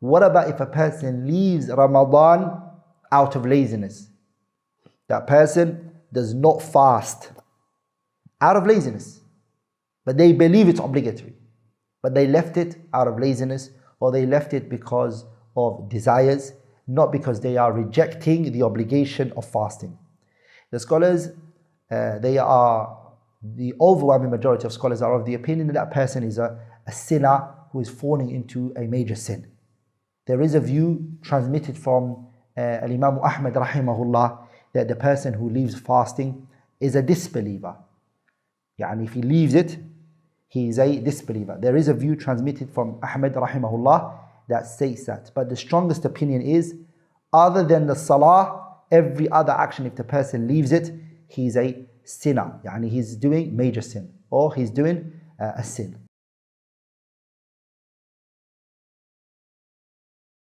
What about if a person leaves Ramadan out of laziness? That person does not fast out of laziness, but they believe it's obligatory, but they left it out of laziness, or they left it because of desires, not because they are rejecting the obligation of fasting. The scholars, the overwhelming majority of scholars are of the opinion that that person is a sinner who is falling into a major sin. There is a view transmitted from Imam Ahmad rahimahullah that the person who leaves fasting is a disbeliever. Yani if he leaves it, he is a disbeliever. There is a view transmitted from Ahmad rahimahullah that states that. But the strongest opinion is, other than the salah, every other action, if the person leaves it, he is a sinner. Yani he's doing major sin, or he's doing a sin.